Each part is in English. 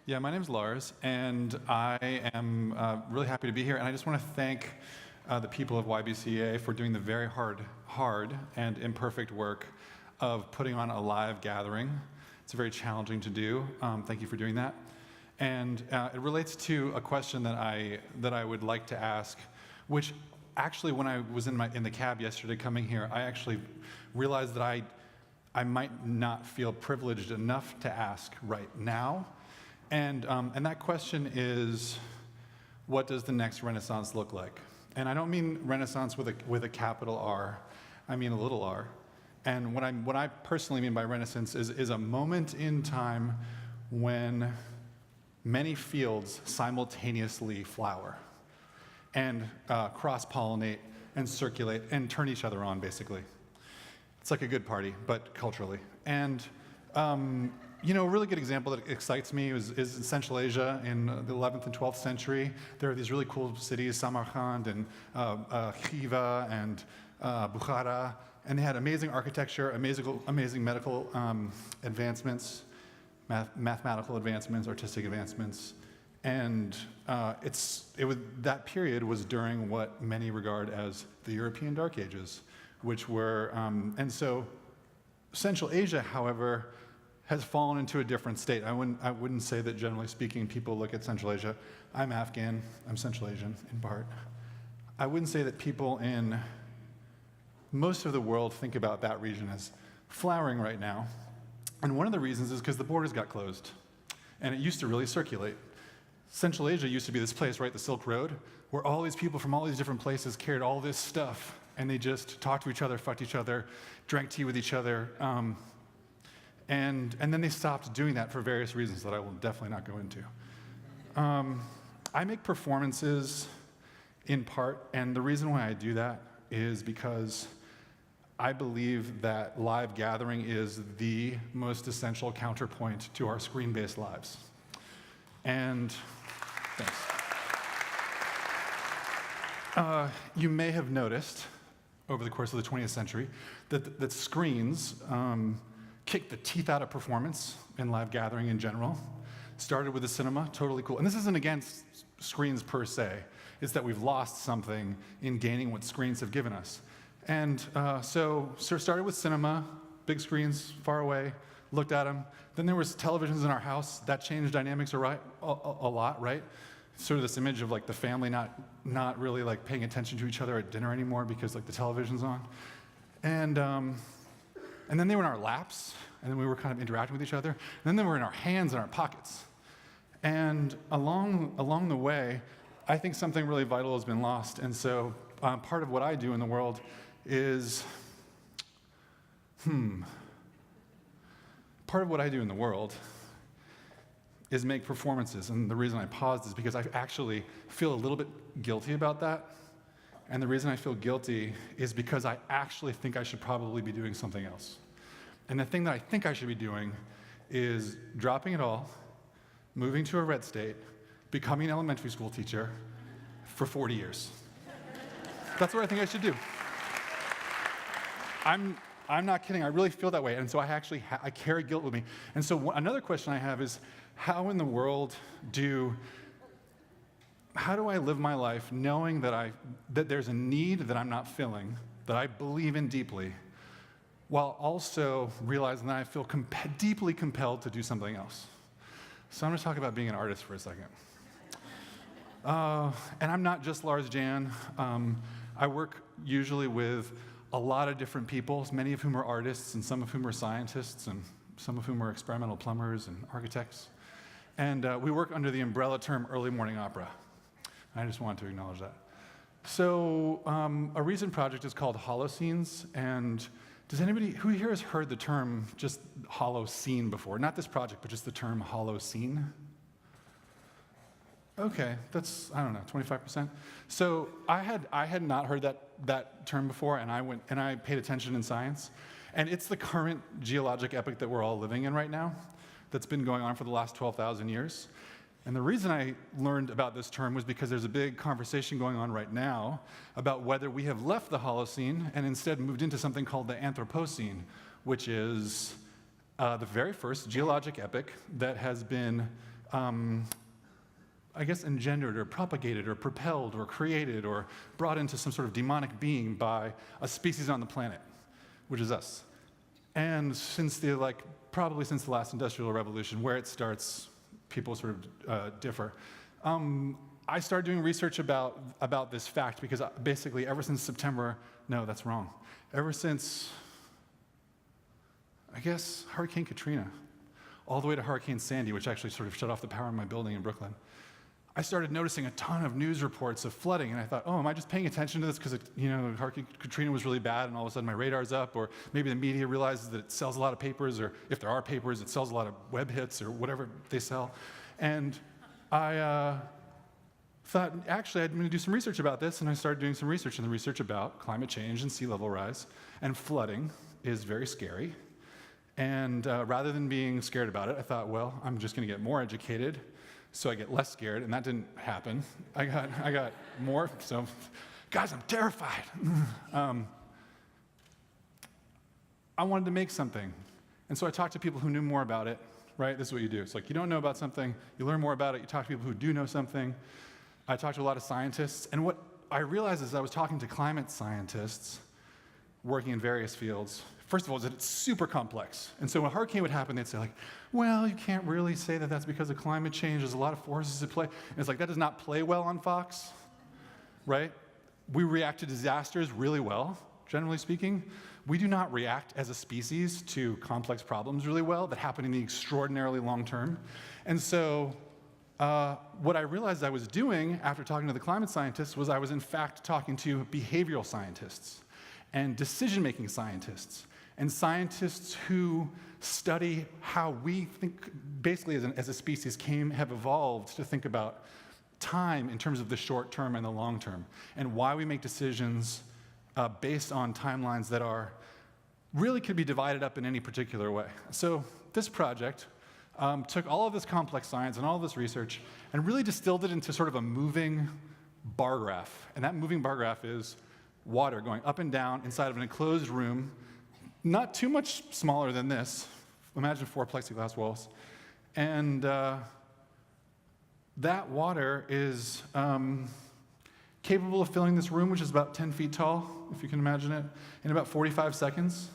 Yeah, my name's Lars, and I am really happy to be here. And I just want to thank the people of YBCA for doing the very hard and imperfect work of putting on a live gathering. It's very challenging to do. Thank you for doing that. And it relates to a question that I would like to ask, which actually, when I was in the cab yesterday coming here, I actually realized that I might not feel privileged enough to ask right now. And that question is, what does the next Renaissance look like? And I don't mean Renaissance with a capital R. I mean a little r. And what I personally mean by Renaissance is a moment in time when many fields simultaneously flower and cross-pollinate and circulate and turn each other on, basically. It's like a good party, but culturally. And a really good example that excites me is in Central Asia in the 11th and 12th century. There are these really cool cities, Samarkand and Khiva and Bukhara, and they had amazing architecture, amazing medical advancements, mathematical advancements, artistic advancements, and that period was during what many regard as the European Dark Ages, which were, and so Central Asia, however, has fallen into a different state. I wouldn't say that generally speaking people look at Central Asia. I'm Afghan, I'm Central Asian in part. I wouldn't say that people in most of the world think about that region as flowering right now. And one of the reasons is because the borders got closed and it used to really circulate. Central Asia used to be this place, right, the Silk Road, where all these people from all these different places carried all this stuff and they just talked to each other, fucked each other, drank tea with each other, and then they stopped doing that for various reasons that I will definitely not go into. I make performances in part, and the reason why I do that is because I believe that live gathering is the most essential counterpoint to our screen-based lives. And thanks. You may have noticed over the course of the 20th century that screens kicked the teeth out of performance in live gathering in general. Started with the cinema, totally cool. And this isn't against screens per se. It's that we've lost something in gaining what screens have given us. And so started with cinema, big screens far away, looked at them. Then there was televisions in our house. That changed dynamics a lot, right? Sort of this image of like the family not really like paying attention to each other at dinner anymore because like the television's on. And then they were in our laps, and then we were kind of interacting with each other. And then they were in our hands and our pockets. And along the way, I think something really vital has been lost. And so part of what I do in the world is, make performances. And the reason I paused is because I actually feel a little bit guilty about that. And the reason I feel guilty is because I actually think I should probably be doing something else. And the thing that I think I should be doing is dropping it all, moving to a red state, becoming an elementary school teacher for 40 years. That's what I think I should do. I'm not kidding. I really feel that way. And so I carry guilt with me. And so another question I have is, how in the world how do I live my life knowing that there's a need that I'm not filling, that I believe in deeply, while also realizing that I feel deeply compelled to do something else? So I'm going to talk about being an artist for a second. And I'm not just Lars Jan. I work usually with a lot of different people, many of whom are artists, and some of whom are scientists, and some of whom are experimental plumbers and architects. And we work under the umbrella term early morning opera. I just wanted to acknowledge that. So a recent project is called Holoscenes, and does anybody who here has heard the term just Holocene before? Not this project, but just the term Holocene? Okay, that's, I don't know, 25%. So I had not heard that term before, and I paid attention in science. And it's the current geologic epoch that we're all living in right now, that's been going on for the last 12,000 years. And the reason I learned about this term was because there's a big conversation going on right now about whether we have left the Holocene and instead moved into something called the Anthropocene, which is the very first geologic epoch that has been I guess, engendered or propagated or propelled or created or brought into some sort of demonic being by a species on the planet, which is us. And since probably since the last industrial revolution, where it starts, people sort of differ. I started doing research about this fact because basically ever since September, no, that's wrong. Ever since, I guess, Hurricane Katrina, all the way to Hurricane Sandy, which actually sort of shut off the power in my building in Brooklyn, I started noticing a ton of news reports of flooding, and I thought, oh, am I just paying attention to this because Hurricane Katrina was really bad, and all of a sudden my radar's up, or maybe the media realizes that it sells a lot of papers, or if there are papers, it sells a lot of web hits or whatever they sell. And I thought, actually, I'm going to do some research about this, and I started doing some research, and the research about climate change and sea level rise and flooding is very scary. And rather than being scared about it, I thought, well, I'm just going to get more educated, so I get less scared, and that didn't happen. I got more, so guys, I'm terrified. I wanted to make something, and so I talked to people who knew more about it, right? This is what you do. It's like you don't know about something, you learn more about it, you talk to people who do know something. I talked to a lot of scientists, and what I realized is I was talking to climate scientists working in various fields. First of all, is that it's super complex. And so when a hurricane would happen, they'd say like, well, you can't really say that that's because of climate change. There's a lot of forces at play. And it's like, that does not play well on Fox, right? We react to disasters really well, generally speaking. We do not react as a species to complex problems really well that happen in the extraordinarily long term. And so what I realized I was doing after talking to the climate scientists was I was in fact talking to behavioral scientists and decision-making scientists and scientists who study how we think, basically as a species, have evolved to think about time in terms of the short term and the long term, and why we make decisions based on timelines that really could be divided up in any particular way. So this project took all of this complex science and all of this research and really distilled it into sort of a moving bar graph. And that moving bar graph is water going up and down inside of an enclosed room, not too much smaller than this. Imagine 4 plexiglass walls. And that water is capable of filling this room, which is about 10 feet tall, if you can imagine it, in about 45 seconds.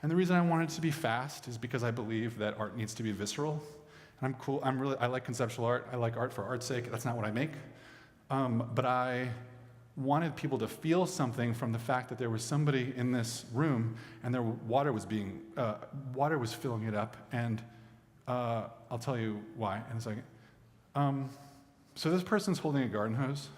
And the reason I want it to be fast is because I believe that art needs to be visceral. And I like conceptual art. I like art for art's sake. That's not what I make. But I wanted people to feel something from the fact that there was somebody in this room and water was filling it up, and I'll tell you why in a second. So this person's holding a garden hose.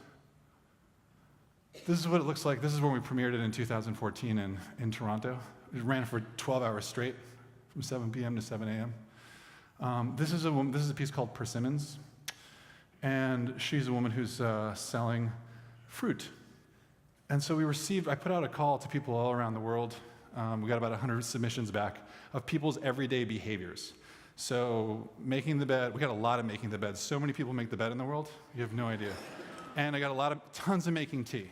This is what it looks like. This is when we premiered it in 2014 in Toronto. It ran for 12 hours straight, from 7 p.m. to 7 a.m. This is a piece called Persimmons, and she's a woman who's selling fruit. And so I put out a call to people all around the world. We got about 100 submissions back of people's everyday behaviors. So making the bed, we got a lot of making the bed. So many people make the bed in the world, you have no idea. And I got tons of making tea.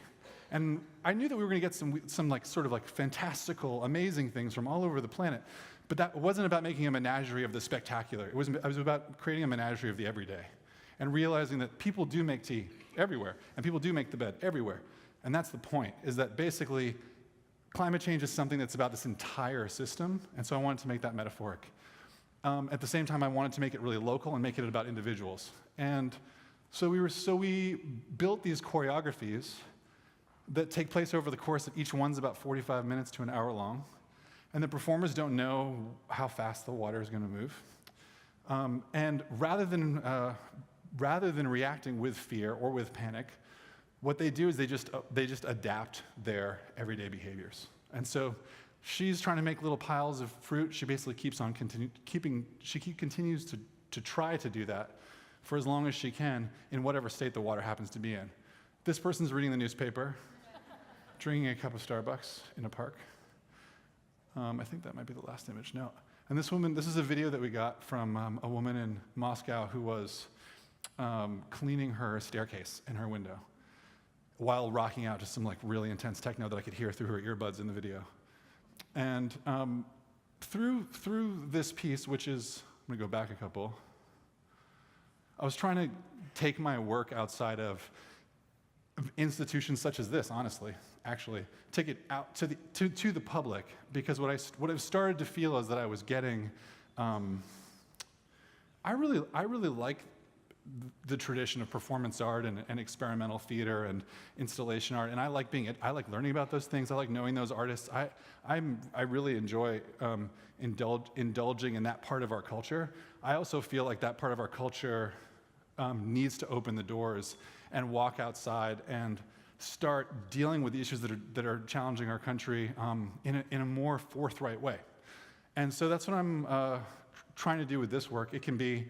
And I knew that we were going to get some sort of fantastical, amazing things from all over the planet. But that wasn't about making a menagerie of the spectacular. It was about creating a menagerie of the everyday and realizing that people do make tea everywhere, and people do make the bed everywhere. And that's the point, is that basically climate change is something that's about this entire system, and so I wanted to make that metaphoric. At the same time, I wanted to make it really local and make it about individuals. And so we built these choreographies that take place over the course of each one's about 45 minutes to an hour long, and the performers don't know how fast the water is going to move. And rather than reacting with fear or with panic, what they do is they just adapt their everyday behaviors. And so she's trying to make little piles of fruit. She basically continues to try to do that for as long as she can in whatever state the water happens to be in. This person's reading the newspaper, drinking a cup of Starbucks in a park. I think that might be the last image. No. And this is a video that we got from a woman in Moscow who was cleaning her staircase in her window while rocking out to some really intense techno that I could hear through her earbuds in the video. And through this piece, which is, I'm gonna go back a couple. I was trying to take my work outside of institutions such as this, honestly, actually, take it out to the public, because what I've started to feel is that I was getting, I really like the tradition of performance art and experimental theater and installation art, and I like learning about those things. I like knowing those artists. I really enjoy indulging in that part of our culture. I also feel like that part of our culture needs to open the doors and walk outside and start dealing with the issues that are challenging our country in a more forthright way. And so that's what I'm trying to do with this work. It can be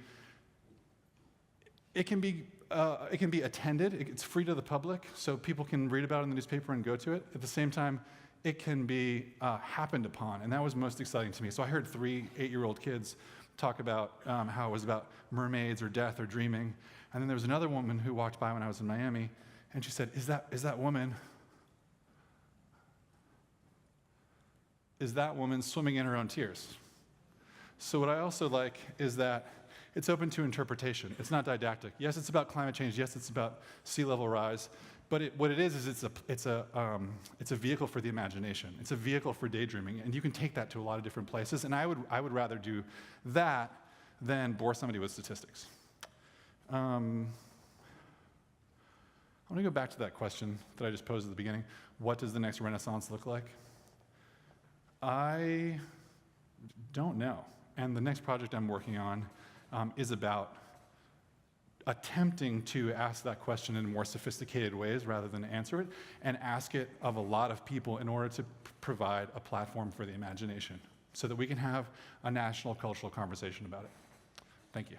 attended. It's free to the public, so people can read about it in the newspaper and go to it. At the same time, it can be happened upon, and that was most exciting to me. So I heard 3 8-year-old kids talk about how it was about mermaids or death or dreaming. And then there was another woman who walked by when I was in Miami, and she said, is that woman swimming in her own tears? So what I also like is that it's open to interpretation. It's not didactic. Yes, it's about climate change. Yes, it's about sea level rise. But what it is it's a vehicle for the imagination. It's a vehicle for daydreaming, and you can take that to a lot of different places. And I would rather do that than bore somebody with statistics. I want to go back to that question that I just posed at the beginning. What does the next Renaissance look like? I don't know. And the next project I'm working on is about attempting to ask that question in more sophisticated ways rather than answer it, and ask it of a lot of people in order to provide a platform for the imagination so that we can have a national cultural conversation about it. Thank you.